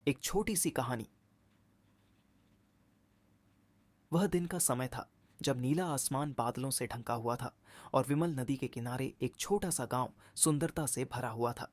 एक छोटी सी कहानी। वह दिन का समय था जब नीला आसमान बादलों से ढंका हुआ था और विमल नदी के किनारे एक छोटा सा गांव सुंदरता से भरा हुआ था।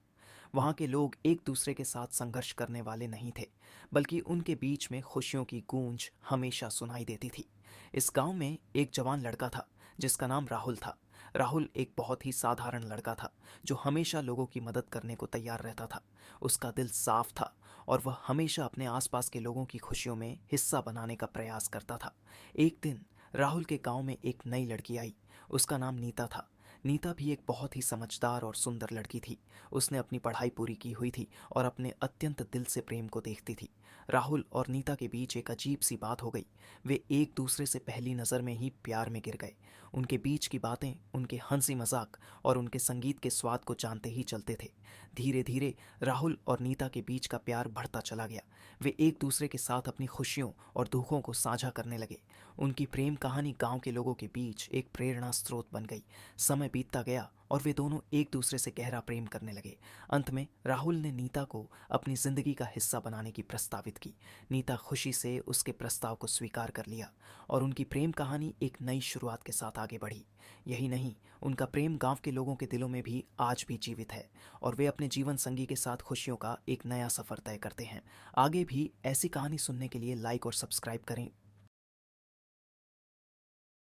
वहां के लोग एक दूसरे के साथ संघर्ष करने वाले नहीं थे, बल्कि उनके बीच में खुशियों की गूंज हमेशा सुनाई देती थी। इस गांव में एक जवान लड़का था जिसका नाम राहुल था। राहुल एक बहुत ही साधारण लड़का था जो हमेशा लोगों की मदद करने को तैयार रहता था। उसका दिल साफ था और वह हमेशा अपने आसपास के लोगों की खुशियों में हिस्सा बनाने का प्रयास करता था। एक दिन राहुल के गांव में एक नई लड़की आई। उसका नाम नीता था। नीता भी एक बहुत ही समझदार और सुंदर लड़की थी। उसने अपनी पढ़ाई पूरी की हुई थी और अपने अत्यंत दिल से प्रेम को देखती थी। राहुल और नीता के बीच एक अजीब सी बात हो गई। वे एक दूसरे से पहली नज़र में ही प्यार में गिर गए। उनके बीच की बातें, उनके हंसी मजाक और उनके संगीत के स्वाद को जानते ही चलते थे। धीरे धीरे राहुल और नीता के बीच का प्यार बढ़ता चला गया। वे एक दूसरे के साथ अपनी खुशियों और दुखों को साझा करने लगे। उनकी प्रेम कहानी गांव के लोगों के बीच एक प्रेरणा स्रोत बन गई। समय बीतता गया और वे दोनों एक दूसरे से गहरा प्रेम करने लगे। अंत में राहुल ने नीता को अपनी जिंदगी का हिस्सा बनाने की प्रस्तावित की। नीता खुशी से उसके प्रस्ताव को स्वीकार कर लिया और उनकी प्रेम कहानी एक नई शुरुआत के साथ आगे बढ़ी। यही नहीं, उनका प्रेम गांव के लोगों के दिलों में भी आज भी जीवित है और वे अपने जीवन संगी के साथ खुशियों का एक नया सफर तय करते हैं। आगे भी ऐसी कहानी सुनने के लिए लाइक और सब्सक्राइब करें